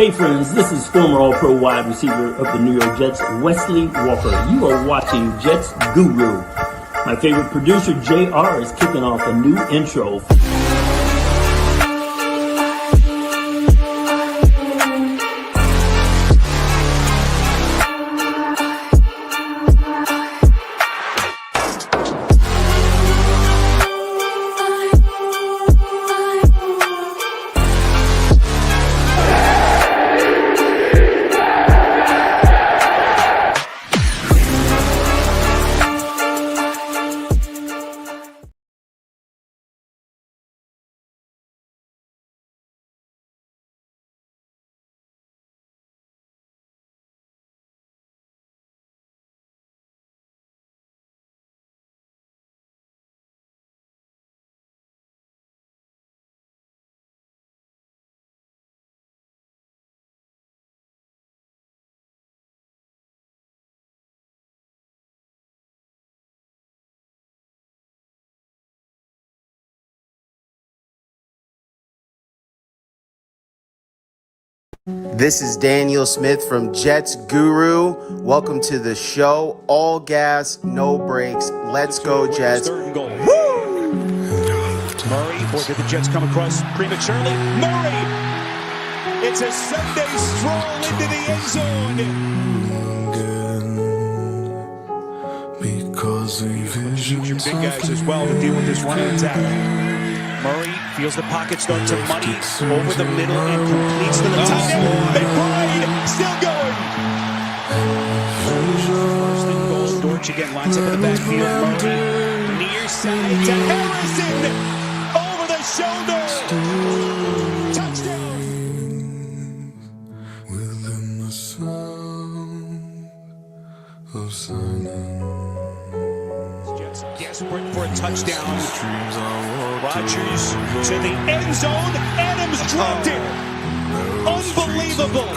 Hey friends, this is former All-Pro wide receiver of the New York Jets, Wesley Walker. You are watching Jets Guru. My favorite producer, JR, is kicking off a new intro. This is Daniel Smith from Jets Guru. Welcome to the show. All gas, no brakes. Let's go, Jets. Woo! Murray, or did the Jets come across prematurely? Murray! It's a Sunday stroll into the end zone. Use your big guys as well to deal with this running attack. Murray feels the pocket start to muddy over the middle and completes to the tight end. McBride still going. First and goal. Dortch again lines up in the backfield. Murray near side to Harrison over the shoulder. Touchdown. Within the sound of silence. Desperate for a touchdown. Rodgers to the end zone. Adams dropped it. Unbelievable.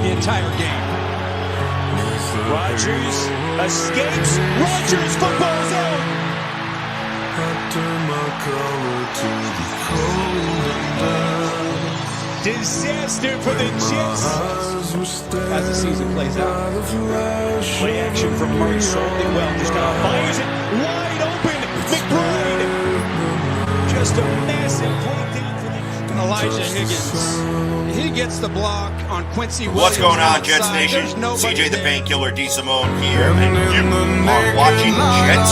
The entire game. Rodgers escapes. Rodgers football's out. Disaster for the Jets. As the season plays out. Play action from Murray sorely well. Just kind of fires it wide open. McBride. Just a massive breakdown for them. Elijah Higgins. He gets the block on Quincy Williams. What's going on, outside. Jets Nation? CJ CJ the Painkiller D. Simone here, and you are watching Jets.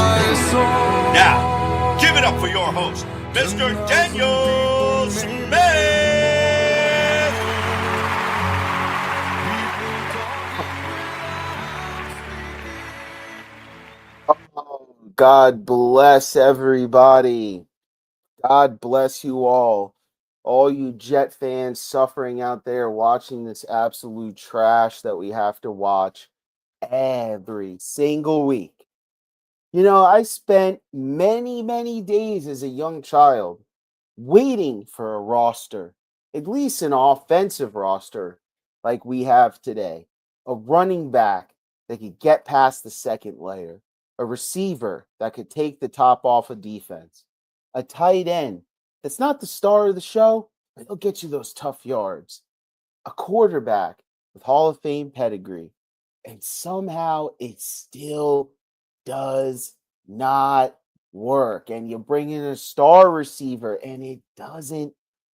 Now, give it up for your host, Mr. Daniel Smith. God bless everybody. God bless you all. All you Jet fans suffering out there watching this absolute trash that we have to watch every single week. You know, I spent many days as a young child waiting for a roster, at least an offensive roster like we have today. A running back that could get past the second layer. A receiver that could take the top off of defense, a tight end that's not the star of the show, but he'll get you those tough yards, a quarterback with Hall of Fame pedigree, and somehow it still does not work. And you bring in a star receiver and it doesn't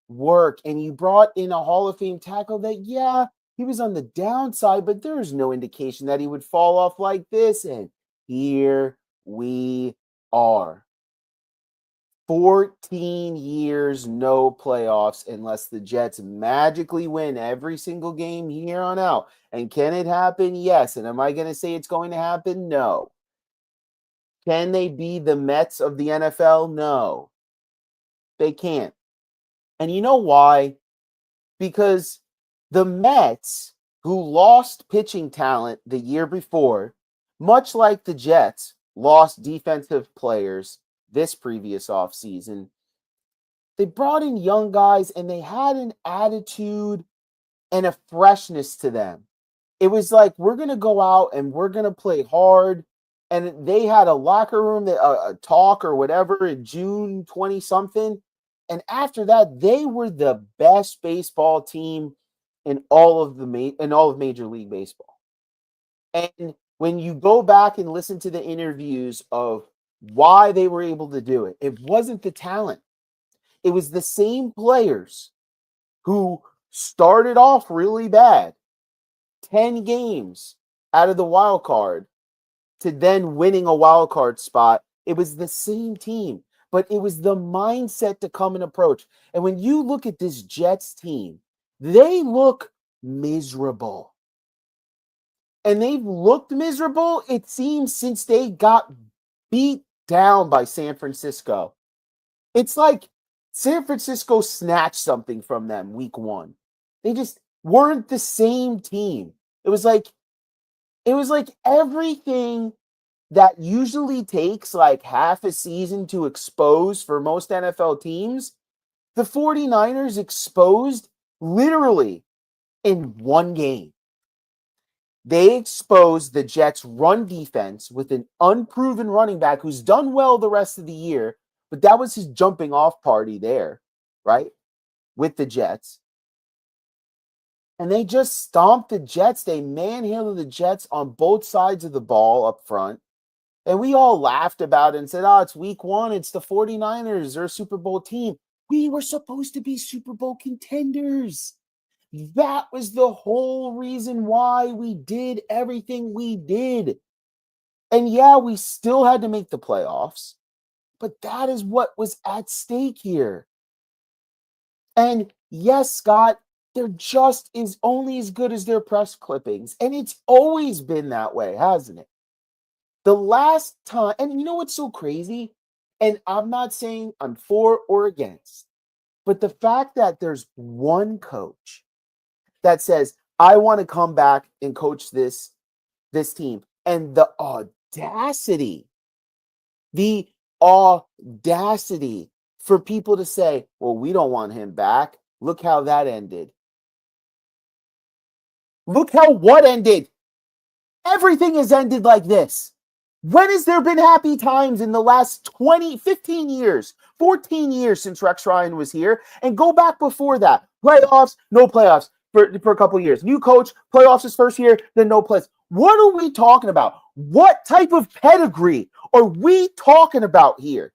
work. And you brought in a Hall of Fame tackle that, yeah, he was on the downside, but there was no indication that he would fall off like this. And here we are. 14 years, no playoffs unless the Jets magically win every single game here on out. And can it happen? Yes. And am I going to say it's going to happen? No. Can they be the Mets of the NFL? No. They can't. And you know why? Because the Mets, who lost pitching talent the year before, much like the Jets lost defensive players this previous offseason, they brought in young guys and they had an attitude and a freshness to them. It was like, we're going to go out and we're going to play hard. And they had a locker room, a talk or whatever in June 20-something. And after that, they were the best baseball team in all of Major League Baseball. And when you go back and listen to the interviews of why they were able to do it, it wasn't the talent. It was the same players who started off really bad, 10 games out of the wild card, to then winning a wild card spot. It was the same team, but it was the mindset to come and approach. And when you look at this Jets team, they look miserable. And they've looked miserable, it seems, since they got beat down by San Francisco. It's like San Francisco snatched something from them week 1. They just weren't the same team. It was like everything that usually takes like half a season to expose for most NFL teams, the 49ers exposed literally in one game. They exposed the Jets' run defense with an unproven running back who's done well the rest of the year, but that was his jumping off party there, right? With the Jets. And they just stomped the Jets. They manhandled the Jets on both sides of the ball up front. And we all laughed about it and said, it's week 1. It's the 49ers. They're a Super Bowl team. We were supposed to be Super Bowl contenders. That was the whole reason why we did everything we did. And yeah, we still had to make the playoffs, but that is what was at stake here. And yes, Scott, they're just only as good as their press clippings. And it's always been that way, hasn't it? The last time, and you know what's so crazy? And I'm not saying I'm for or against, but the fact that there's one coach that says, I want to come back and coach this team. And the audacity for people to say, well, we don't want him back. Look how that ended. Look how what ended. Everything has ended like this. When has there been happy times in the last 20, 15 years, 14 years since Rex Ryan was here? And go back before that. Playoffs, no playoffs for a couple of years. New coach, playoffs his first year, then no playoffs. What are we talking about? What type of pedigree are we talking about here?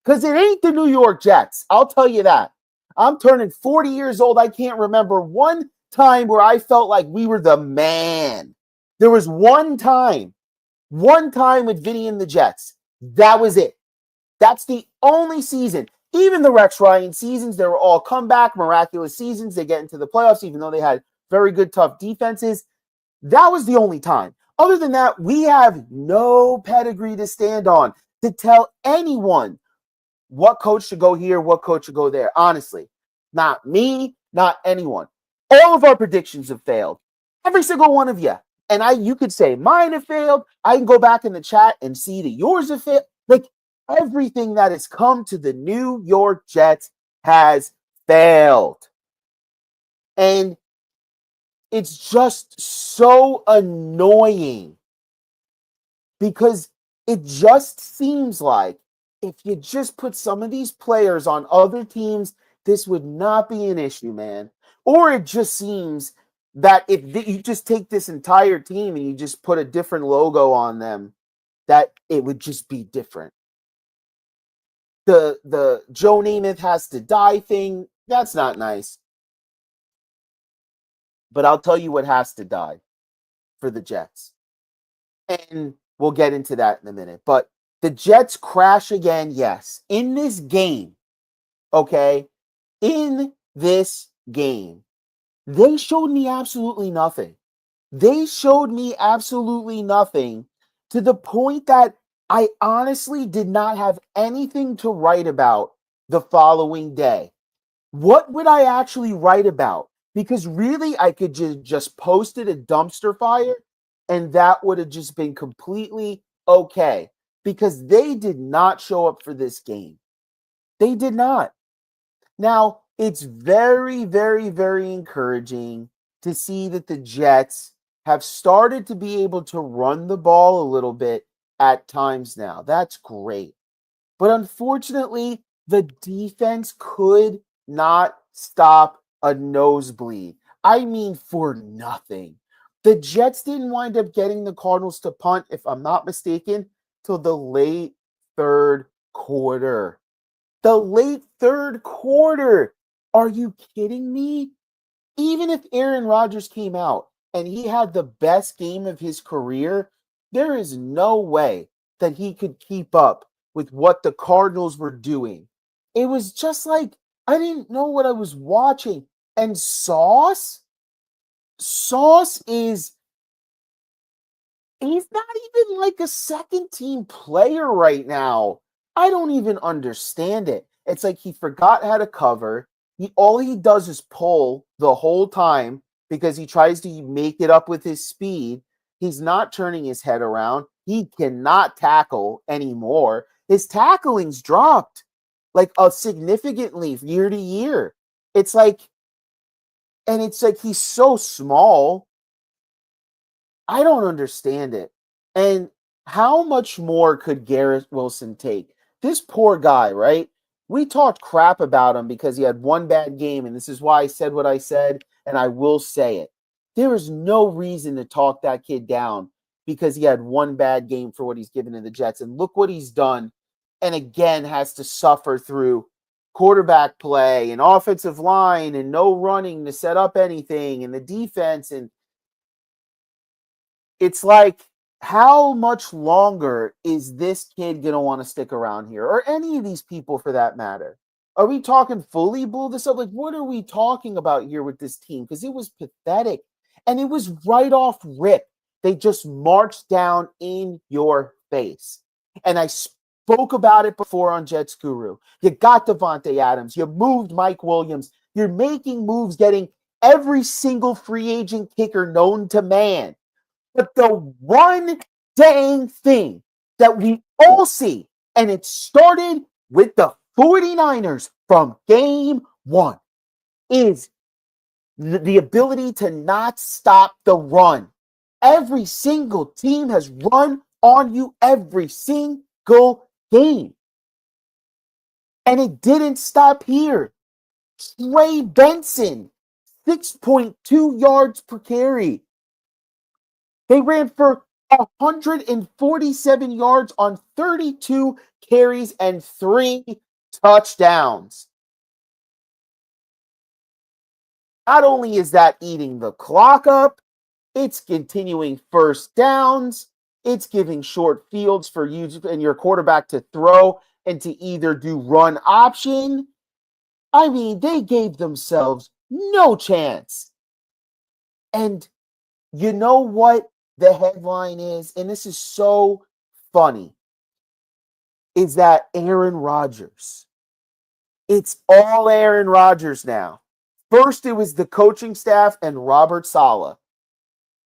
Because it ain't the New York Jets. I'll tell you that. I'm turning 40 years old. I can't remember one time where I felt like we were the man. There was one time with Vinny and the Jets. That was it. That's the only season. Even the Rex Ryan seasons, they were all comeback, miraculous seasons. They get into the playoffs, even though they had very good, tough defenses. That was the only time. Other than that, we have no pedigree to stand on to tell anyone what coach should go here, what coach should go there. Honestly, not me, not anyone. All of our predictions have failed. Every single one of you. And you could say mine have failed. I can go back in the chat and see that yours have failed. Like everything that has come to the New York Jets has failed. And it's just so annoying because it just seems like if you just put some of these players on other teams, this would not be an issue, man. Or it just seems that if you just take this entire team and you just put a different logo on them, that it would just be different. The Joe Namath has to die thing, that's not nice. But I'll tell you what has to die for the Jets. And we'll get into that in a minute. But the Jets crash again, yes. In this game, okay? In this game, they showed me absolutely nothing. They showed me absolutely nothing to the point that I honestly did not have anything to write about the following day. What would I actually write about? Because really, I could just posted a dumpster fire and that would have just been completely okay. Because they did not show up for this game. They did not. Now, it's very, very, very encouraging to see that the Jets have started to be able to run the ball a little bit at times now. That's great. But unfortunately, The defense could not stop a nosebleed. I mean, for nothing. The Jets didn't wind up getting the Cardinals to punt, if I'm not mistaken, till the late third quarter. The late third quarter. Are you kidding me? Even if Aaron Rodgers came out and he had the best game of his career, there is no way that he could keep up with what the Cardinals were doing. It was just like I didn't know what I was watching. And Sauce is he's not even like a second team player right now. I don't even understand it. It's like he forgot how to cover. All he does is pull the whole time because he tries to make it up with his speed. He's not turning his head around. He cannot tackle anymore. His tackling's dropped like significantly year to year. It's like he's so small. I don't understand it. And how much more could Garrett Wilson take? This poor guy, right? We talked crap about him because he had one bad game, and this is why I said what I said, and I will say it. There is no reason to talk that kid down because he had one bad game for what he's given to the Jets. And look what he's done, and again has to suffer through quarterback play and offensive line and no running to set up anything and the defense. And it's like, how much longer is this kid going to want to stick around here? Or any of these people for that matter? Are we talking fully blew this up? Like, what are we talking about here with this team? Because it was pathetic. And it was right off rip. They just marched down in your face. And I spoke about it before on Jets Guru. You got Devontae Adams. You moved Mike Williams. You're making moves, getting every single free agent kicker known to man. But the one dang thing that we all see, and it started with the 49ers from game one, is the ability to not stop the run. Every single team has run on you every single game. And it didn't stop here. Trey Benson, 6.2 yards per carry. They ran for 147 yards on 32 carries and 3 touchdowns. Not only is that eating the clock up, it's continuing first downs. It's giving short fields for you and your quarterback to throw and to either do run option. I mean, they gave themselves no chance. And you know what the headline is? And this is so funny. Is that Aaron Rodgers? It's all Aaron Rodgers now. First, it was the coaching staff and Robert Saleh.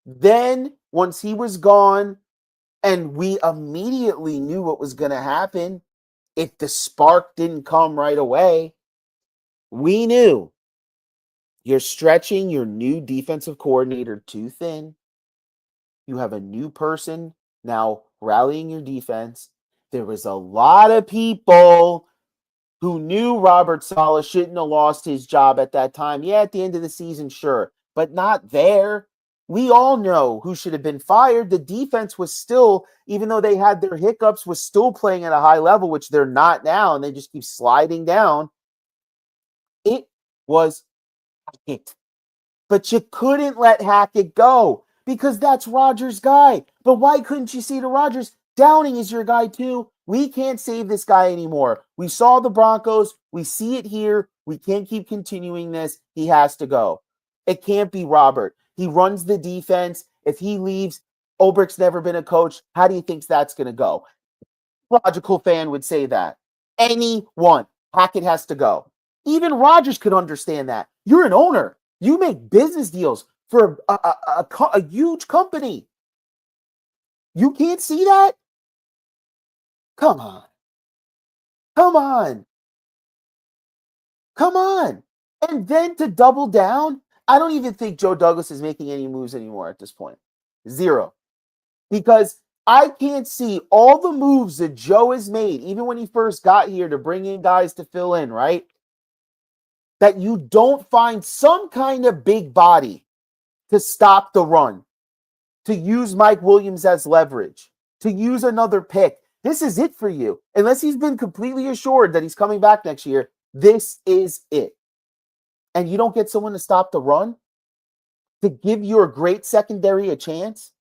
Then, once he was gone, and we immediately knew what was going to happen if the spark didn't come right away, we knew you're stretching your new defensive coordinator too thin. You have a new person now rallying your defense. There was a lot of people who knew Robert Saleh shouldn't have lost his job at that time. Yeah, at the end of the season, sure, but not there. We all know who should have been fired. The defense was still, even though they had their hiccups, was still playing at a high level, which they're not now, and they just keep sliding down. It was Hackett. But you couldn't let Hackett go because that's Rodgers' guy. But why couldn't you say to Rodgers, Downing is your guy too? We can't save this guy anymore. We saw the Broncos. We see it here. We can't keep continuing this. He has to go. It can't be Robert. He runs the defense. If he leaves, Ulbricht's never been a coach. How do you think that's going to go? Logical fan would say that. Anyone. Hackett has to go. Even Rodgers could understand that. You're an owner. You make business deals for a huge company. You can't see that? Come on. Come on. Come on. And then to double down, I don't even think Joe Douglas is making any moves anymore at this point. Zero. Because I can't see all the moves that Joe has made, even when he first got here to bring in guys to fill in, right? That you don't find some kind of big body to stop the run, to use Mike Williams as leverage, to use another pick. This is it for you. Unless he's been completely assured that he's coming back next year, this is it. And you don't get someone to stop the run, to give your great secondary a chance,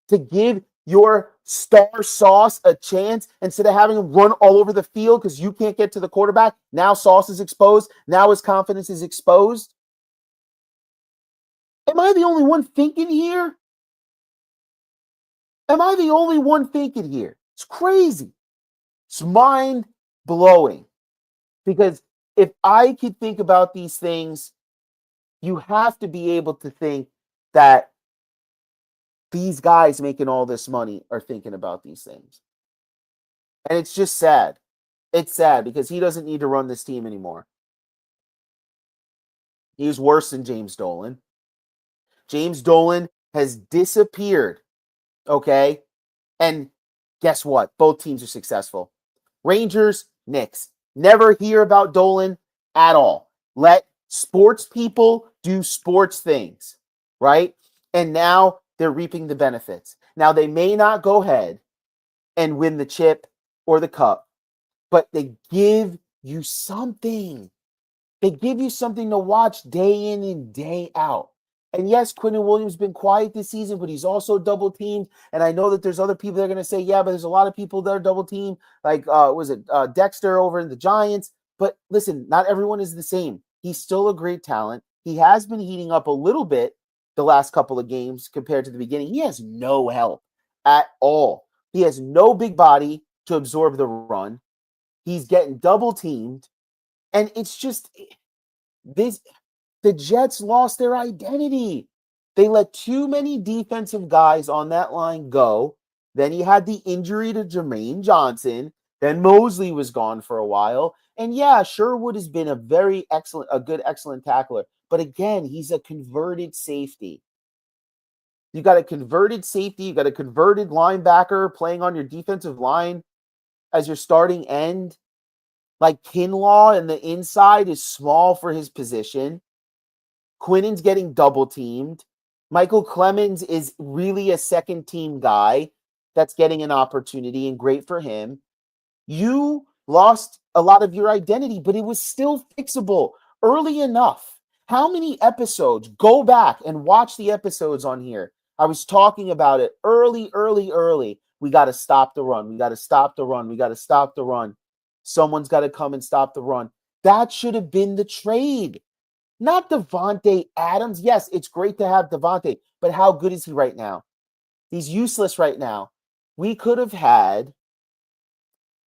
to give your star Sauce a chance instead of having him run all over the field because you can't get to the quarterback. Now Sauce is exposed. Now his confidence is exposed. Am I the only one thinking here? Am I the only one thinking here? It's crazy. It's mind blowing. Because if I could think about these things, you have to be able to think that these guys making all this money are thinking about these things. And it's just sad. It's sad because he doesn't need to run this team anymore. He's worse than James Dolan. James Dolan has disappeared. Okay? And guess what? Both teams are successful. Rangers, Knicks. Never hear about Dolan at all. Let sports people do sports things, right? And now they're reaping the benefits. Now they may not go ahead and win the chip or the cup, but they give you something. They give you something to watch day in and day out. And yes, Quentin Williams has been quiet this season, but he's also double teamed. And I know that there's other people that are going to say, yeah, but there's a lot of people that are double teamed, like Dexter over in the Giants. But listen, not everyone is the same. He's still a great talent. He has been heating up a little bit the last couple of games compared to the beginning. He has no help at all. He has no big body to absorb the run. He's getting double teamed. And it's just this. The Jets lost their identity. They let too many defensive guys on that line go. Then he had the injury to Jermaine Johnson. Then Mosley was gone for a while. And yeah, Sherwood has been excellent tackler. But again, he's a converted safety. You got a converted safety. You got a converted linebacker playing on your defensive line as your starting end. Like Kinlaw in the inside is small for his position. Quinnen's getting double teamed. Michael Clemens is really a second team guy that's getting an opportunity, and great for him. You lost a lot of your identity, but it was still fixable early enough. How many episodes? Go back and watch the episodes on here. I was talking about it early. We got to stop the run. We got to stop the run. We got to stop the run. Someone's got to come and stop the run. That should have been the trade. Not Devontae Adams. Yes, it's great to have Devontae, but how good is he right now? He's useless right now. We could have had.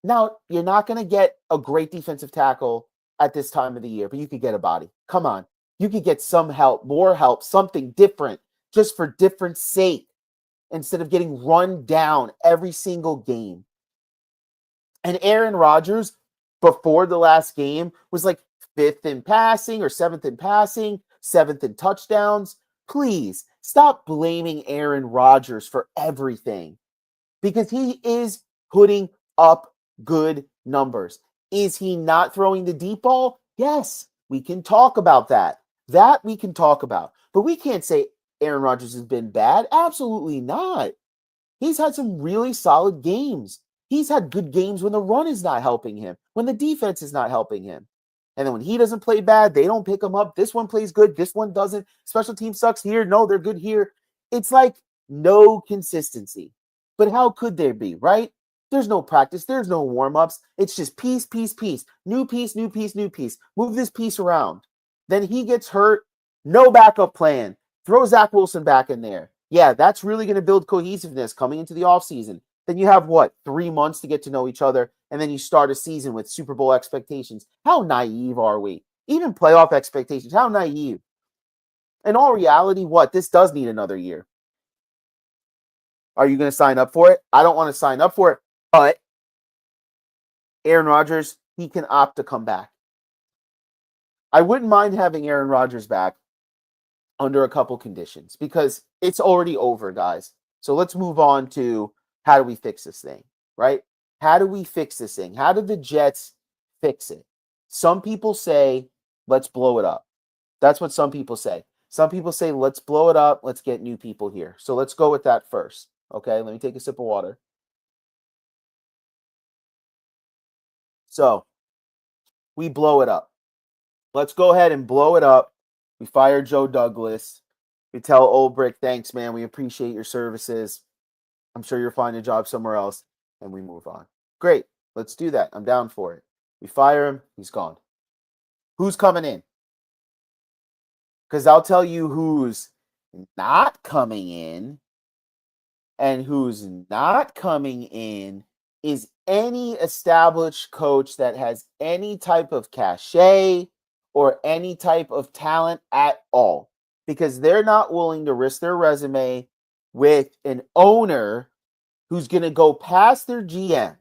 Now, you're not going to get a great defensive tackle at this time of the year, but you could get a body. Come on. You could get some help, more help, something different, just for different sake, instead of getting run down every single game. And Aaron Rodgers, before the last game, was like 5th in passing or 7th in passing, 7th in touchdowns. Please stop blaming Aaron Rodgers for everything, because he is putting up good numbers. Is he not throwing the deep ball? Yes, we can talk about that. That we can talk about. But we can't say Aaron Rodgers has been bad. Absolutely not. He's had some really solid games. He's had good games when the run is not helping him, when the defense is not helping him. And then when he doesn't play bad, they don't pick him up. This one plays good. This one doesn't. Special team sucks here. No, they're good here. It's like no consistency. But how could there be, right? There's no practice. There's no warm-ups. It's just piece. New piece. Move this piece around. Then he gets hurt. No backup plan. Throw Zach Wilson back in there. Yeah, that's really going to build cohesiveness coming into the offseason. Then you have, 3 months to get to know each other, and then you start a season with Super Bowl expectations. How naive are we? Even playoff expectations, how naive. In all reality, this does need another year. Are you going to sign up for it? I don't want to sign up for it, but Aaron Rodgers, he can opt to come back. I wouldn't mind having Aaron Rodgers back under a couple conditions, because it's already over, guys. So let's move on to how do we fix this thing, right? How do we fix this thing? How do the Jets fix it? Some people say, let's blow it up. That's what some people say. Some people say, let's blow it up. Let's get new people here. So let's go with that first. Okay, let me take a sip of water. So we blow it up. Let's go ahead and blow it up. We fire Joe Douglas. We tell Olbrich, thanks, man. We appreciate your services. I'm sure you'll find a job somewhere else. And we move on. Great. Let's do that. I'm down for it. We fire him. He's gone. Who's coming in? Because I'll tell you who's not coming in. And who's not coming in is any established coach that has any type of cachet or any type of talent at all, because they're not willing to risk their resume with an owner who's going to go past their GM,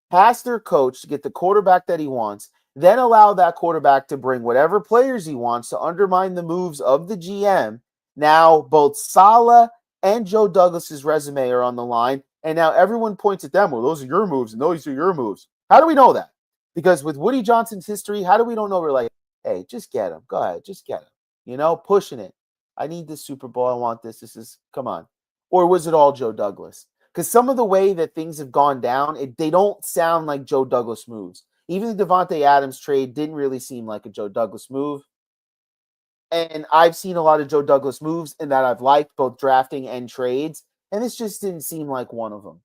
past their coach to get the quarterback that he wants, then allow that quarterback to bring whatever players he wants to undermine the moves of the GM. Now, both Saleh and Joe Douglas's resume are on the line, and now everyone points at them. Well, those are your moves, and those are your moves. How do we know that? Because with Woody Johnson's history, how do we don't know? We're like, hey, just get him. Go ahead, just get him. You know, pushing it. I need this Super Bowl. I want this. This is, come on. Or was it all Joe Douglas? Because some of the way that things have gone down, they don't sound like Joe Douglas moves. Even the Devontae Adams trade didn't really seem like a Joe Douglas move. And I've seen a lot of Joe Douglas moves and that I've liked, both drafting and trades. And this just didn't seem like one of them.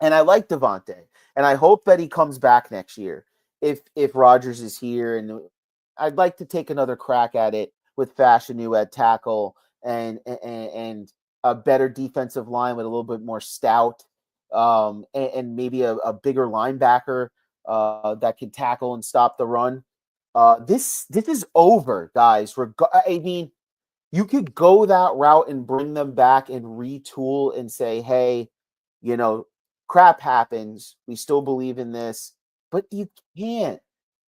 And I like Devontae. And I hope that he comes back next year if Rodgers is here. And I'd like to take another crack at it with Fashanu at tackle and a better defensive line with a little bit more stout, and maybe a bigger linebacker that can tackle and stop the run. This is over, guys. I mean, you could go that route and bring them back and retool and say, hey, you know, crap happens. We still believe in this. But you can't,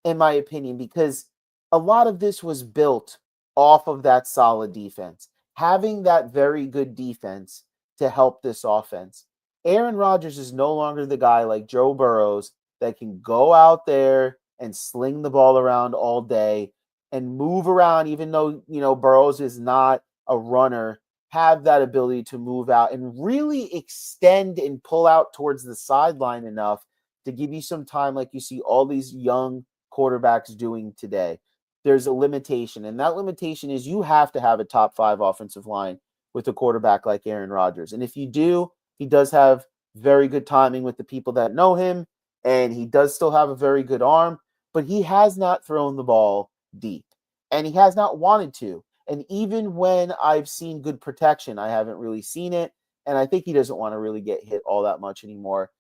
in my opinion, because a lot of this was built off of that solid defense. Having that very good defense to help this offense. Aaron Rodgers is no longer the guy like Joe Burrows that can go out there and sling the ball around all day and move around, even though, you know, Burrows is not a runner, have that ability to move out and really extend and pull out towards the sideline enough to give you some time like you see all these young quarterbacks doing today. There's a limitation, and that limitation is you have to have a top 5 offensive line with a quarterback like Aaron Rodgers. And if you do, he does have very good timing with the people that know him, and he does still have a very good arm, but he has not thrown the ball deep, and he has not wanted to. And even when I've seen good protection, I haven't really seen it, and I think he doesn't want to really get hit all that much anymore.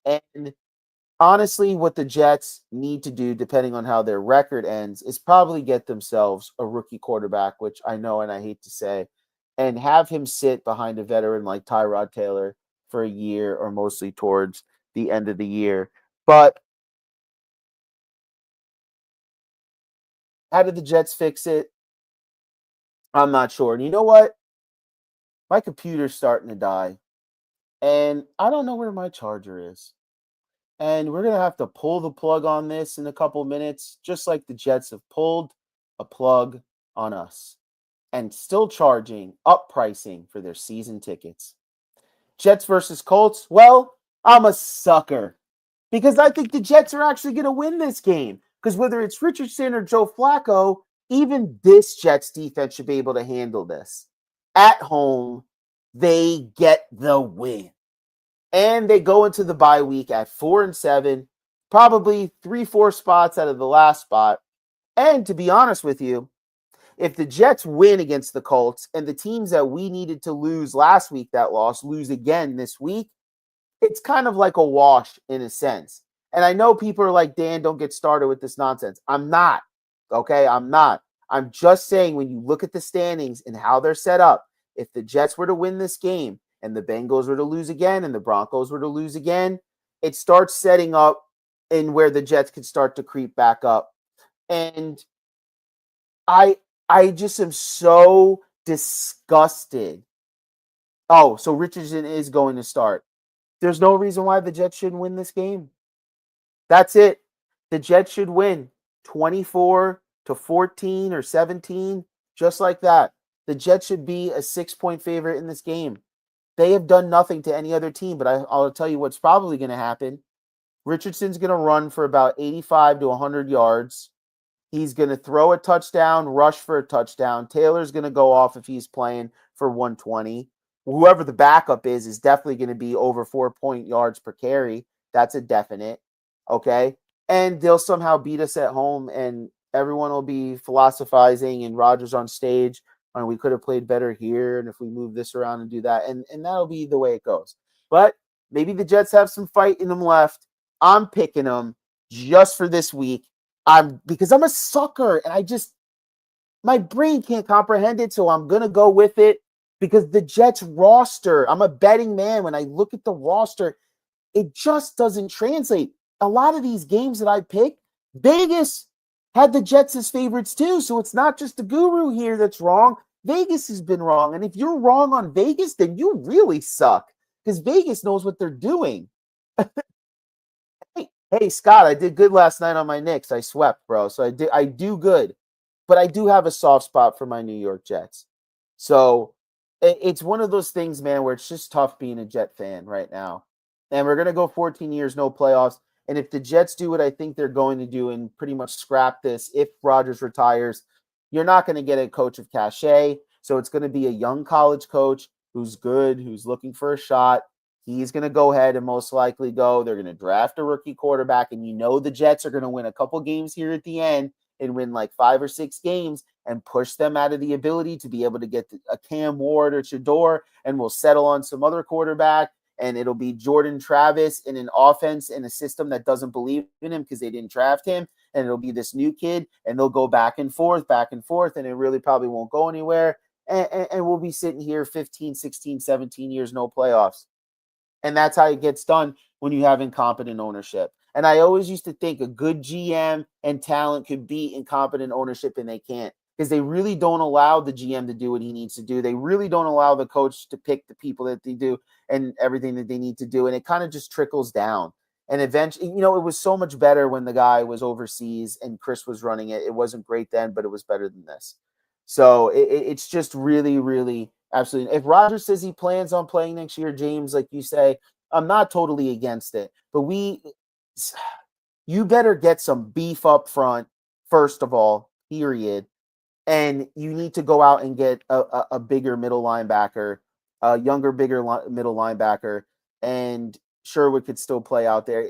And honestly, what the Jets need to do, depending on how their record ends, is probably get themselves a rookie quarterback, which I know and I hate to say, and have him sit behind a veteran like Tyrod Taylor for a year or mostly towards the end of the year. But how did the Jets fix it? I'm not sure. And you know what? My computer's starting to die. And I don't know where my charger is. And we're going to have to pull the plug on this in a couple minutes, just like the Jets have pulled a plug on us and still charging up pricing for their season tickets. Jets versus Colts. Well, I'm a sucker because I think the Jets are actually going to win this game. Because whether it's Richardson or Joe Flacco, even this Jets defense should be able to handle this. At home, they get the win. And they go into the bye week at 4-7, probably 3-4 spots out of the last spot. And to be honest with you, if the Jets win against the Colts and the teams that we needed to lose last week that lost lose again this week, it's kind of like a wash in a sense. And I know people are like, Dan, don't get started with this nonsense. I'm not. Okay, I'm not. I'm just saying when you look at the standings and how they're set up, if the Jets were to win this game and the Bengals were to lose again and the Broncos were to lose again, it starts setting up in where the Jets could start to creep back up. And I just am so disgusted. Oh, so Richardson is going to start. There's no reason why the Jets shouldn't win this game. That's it. The Jets should win 24-14 or 17, just like that. The Jets should be a 6-point favorite in this game. They have done nothing to any other team, but I'll tell you what's probably going to happen. Richardson's going to run for about 85 to 100 yards. He's going to throw a touchdown, rush for a touchdown. Taylor's going to go off if he's playing for 120. Whoever the backup is definitely going to be over 4 yards per carry. That's a definite. Okay. And they'll somehow beat us at home, and everyone will be philosophizing, and Rodgers on stage. And we could have played better here, and if we move this around and do that, and that'll be the way it goes. But maybe the Jets have some fight in them left. I'm picking them just for this week. Because I'm a sucker, and my brain can't comprehend it, so I'm gonna go with it because the Jets roster. I'm a betting man. When I look at the roster, it just doesn't translate. A lot of these games that I pick, Vegas had the Jets as favorites too. So it's not just the guru here that's wrong. Vegas has been wrong. And if you're wrong on Vegas, then you really suck because Vegas knows what they're doing. Hey, Scott, I did good last night on my Knicks. I swept, bro. So I do good. But I do have a soft spot for my New York Jets. So it's one of those things, man, where it's just tough being a Jet fan right now. And we're going to go 14 years, no playoffs. And if the Jets do what I think they're going to do and pretty much scrap this, if Rodgers retires, you're not going to get a coach of cachet. So it's going to be a young college coach who's good, who's looking for a shot. He's going to go ahead and most likely go. They're going to draft a rookie quarterback. And the Jets are going to win a couple games here at the end and win like 5 or 6 games and push them out of the ability to be able to get a Cam Ward or Shador, and we'll settle on some other quarterback. And it'll be Jordan Travis in an offense in a system that doesn't believe in him because they didn't draft him. And it'll be this new kid, and they'll go back and forth, and it really probably won't go anywhere. And we'll be sitting here 15, 16, 17 years, no playoffs. And that's how it gets done when you have incompetent ownership. And I always used to think a good GM and talent could beat incompetent ownership, and they can't because they really don't allow the GM to do what he needs to do. They really don't allow the coach to pick the people that they do and everything that they need to do. And it kind of just trickles down. And eventually, it was so much better when the guy was overseas and Chris was running it. It wasn't great then, but it was better than this. So it's just really, really absolutely. If Rodgers says he plans on playing next year, James, like you say, I'm not totally against it. But you better get some beef up front, first of all, period. And you need to go out and get a bigger middle linebacker, a younger, bigger middle linebacker, and Sherwood could still play out there.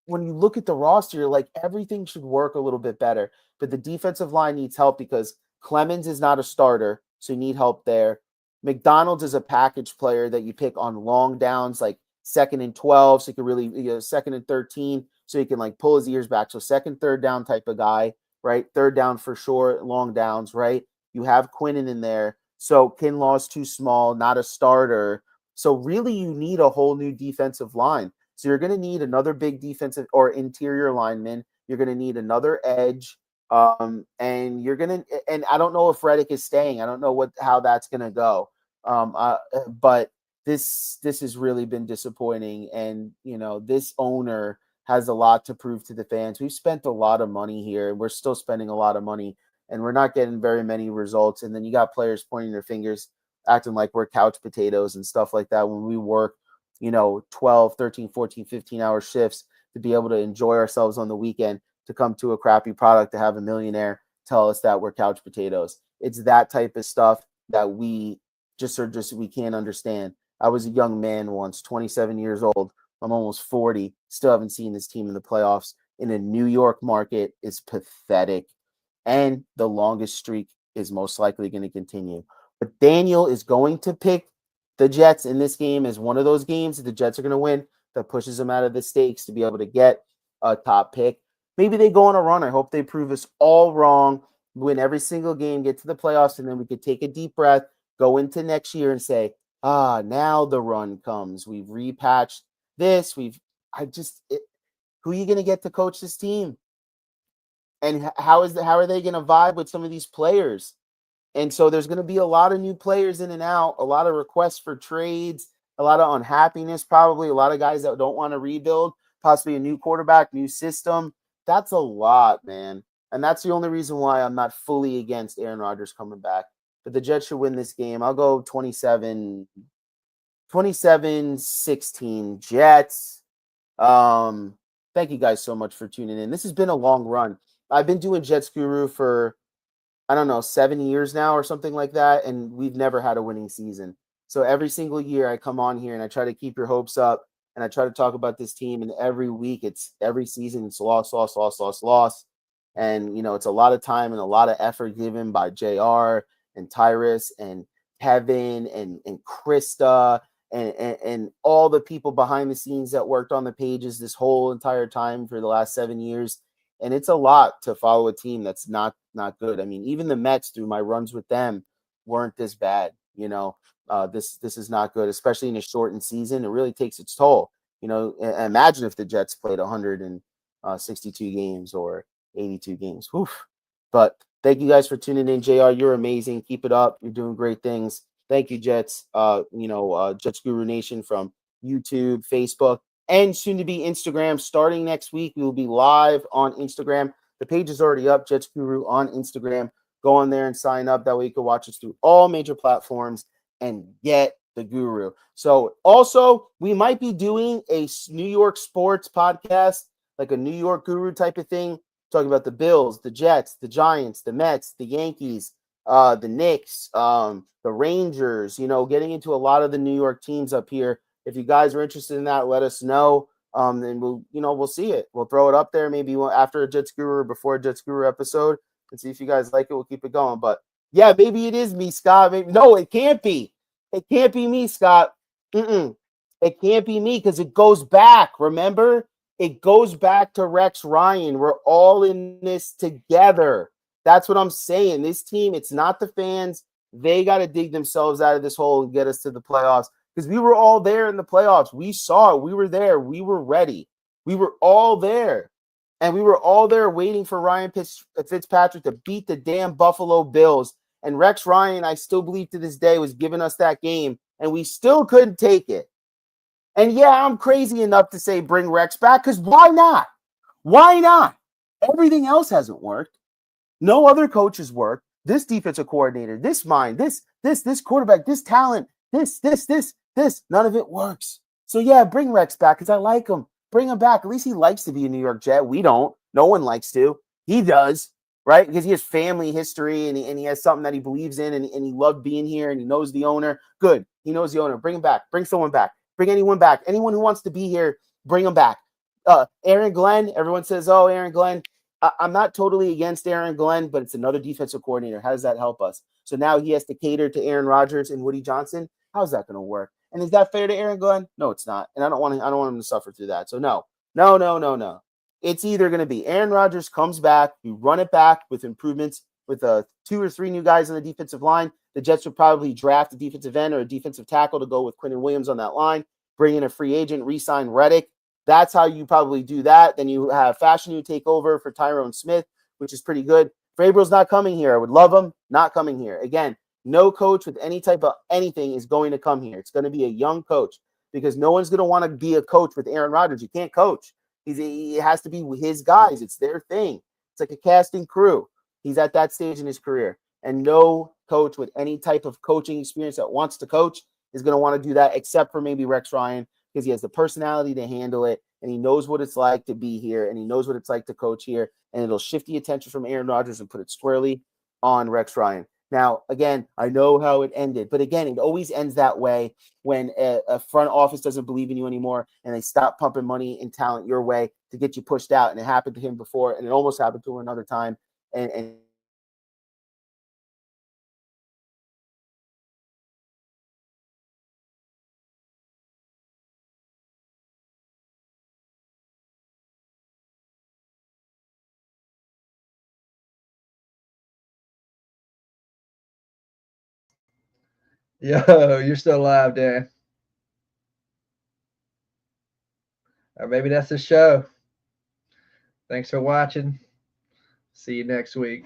When you look at the roster, you're like, everything should work a little bit better. But the defensive line needs help because Clemens is not a starter, so you need help there. McDonald's is a package player that you pick on long downs, like 2nd and 12, so you can really, 2nd and 13, so you can like pull his ears back. So 2nd, 3rd down type of guy, right? 3rd down for sure, long downs, right? You have Quinnen in there. So Kinlaw's too small, not a starter. So really you need a whole new defensive line. So you're going to need another big defensive or interior lineman. You're going to need another edge. And I don't know if Reddick is staying. I don't know how that's going to go. But this has really been disappointing. And, this owner has a lot to prove to the fans. We've spent a lot of money here. We're still spending a lot of money, and we're not getting very many results. And then you got players pointing their fingers, acting like we're couch potatoes and stuff like that when we work, 12, 13, 14, 15-hour shifts to be able to enjoy ourselves on the weekend, to come to a crappy product, to have a millionaire tell us that we're couch potatoes. It's that type of stuff that we we can't understand. I was a young man once, 27 years old. I'm almost 40. Still haven't seen this team in the playoffs in a New York market. Is pathetic. And the longest streak is most likely going to continue. But Daniel is going to pick the Jets in this game as one of those games that the Jets are going to win that pushes them out of the stakes to be able to get a top pick. Maybe they go on a run. I hope they prove us all wrong, win every single game, get to the playoffs, and then we could take a deep breath, go into next year and say, now the run comes. We've repatched this. Who are you going to get to coach this team? And how are they going to vibe with some of these players? And so there's going to be a lot of new players in and out, a lot of requests for trades. a lot of unhappiness, probably a lot of guys that don't want to rebuild, possibly a new quarterback, new system. That's a lot, man. And that's the only reason why I'm not fully against Aaron Rodgers coming back. But the Jets should win this game. I'll go 27-16 Jets. Thank you guys so much for tuning in. This has been a long run. I've been doing Jets Guru for, I don't know, 7 years now or something like that, and we've never had a winning season. So every single year I come on here and I try to keep your hopes up, and I try to talk about this team, and every week every season it's loss. And, it's a lot of time and a lot of effort given by JR and Tyrus and Kevin and Krista and all the people behind the scenes that worked on the pages this whole entire time for the last 7 years. And it's a lot to follow a team that's not good. I mean, even the Mets, through my runs with them, weren't this bad. This is not good, especially in a shortened season. It really takes its toll. Imagine if the Jets played 162 games or 82 games. Oof. But thank you guys for tuning in. JR, you're amazing. Keep it up. You're doing great things. Thank you, Jets. Jets Guru Nation from YouTube, Facebook, and soon to be Instagram. Starting next week, we will be live on Instagram. The page is already up, Jets Guru on Instagram. Go on there and sign up. That way you can watch us through all major platforms and get the Guru. So also, we might be doing a New York sports podcast, like a New York Guru type of thing, talking about the Bills, the Jets, the Giants, the Mets, the Yankees, the Knicks, the Rangers, getting into a lot of the New York teams up here. If you guys are interested in that, let us know. And we'll see it. We'll throw it up there maybe after a Jets Guru or before a Jets Guru episode and see if you guys like it. We'll keep it going. But yeah, maybe it is me, Scott. No, it can't be. It can't be me, Scott. It can't be me because it goes back. Remember? It goes back to Rex Ryan. We're all in this together. That's what I'm saying. This team, it's not the fans. They got to dig themselves out of this hole and get us to the playoffs because we were all there in the playoffs. We saw it. We were there. We were ready. We were all there. And we were all there waiting for Ryan Fitzpatrick to beat the damn Buffalo Bills. And Rex Ryan, I still believe to this day, was giving us that game, and we still couldn't take it. And yeah, I'm crazy enough to say bring Rex back because why not? Why not? Everything else hasn't worked. No other coaches work. This defensive coordinator, this mind, this quarterback, this talent, this. None of it works. So yeah, bring Rex back because I like him. Bring him back. At least he likes to be a New York Jet. We don't. No one likes to. He does, right? Because he has family history and he has something that he believes in and he loved being here and he knows the owner. Good. He knows the owner. Bring him back. Bring someone back. Bring anyone back. Anyone who wants to be here, bring them back. Aaron Glenn, everyone says, oh, Aaron Glenn. I'm not totally against Aaron Glenn, but it's another defensive coordinator. How does that help us? So now he has to cater to Aaron Rodgers and Woody Johnson. How's that going to work? And is that fair to Aaron Glenn? No, it's not. And I don't want him to suffer through that. So no. It's either going to be Aaron Rodgers comes back, we run it back with improvements with 2 or 3 new guys on the defensive line. The Jets would probably draft a defensive end or a defensive tackle to go with Quentin Williams on that line, bring in a free agent, re-sign Reddick. That's how you probably do that. Then you have Fashanu take over for Tyrone Smith, which is pretty good. Vrabel's not coming here. I would love him. Not coming here. Again, no coach with any type of anything is going to come here. It's going to be a young coach because no one's going to want to be a coach with Aaron Rodgers. You can't coach. He has to be his guys. It's their thing. It's like a casting crew. He's at that stage in his career. And no coach with any type of coaching experience that wants to coach is going to want to do that except for maybe Rex Ryan because he has the personality to handle it and he knows what it's like to be here and he knows what it's like to coach here and it'll shift the attention from Aaron Rodgers and put it squarely on Rex Ryan. Now, again, I know how it ended, but again, it always ends that way when a front office doesn't believe in you anymore and they stop pumping money and talent your way to get you pushed out. And it happened to him before and it almost happened to him another time. And Yo, you're still alive, Dan. Or maybe that's the show. Thanks for watching. See you next week.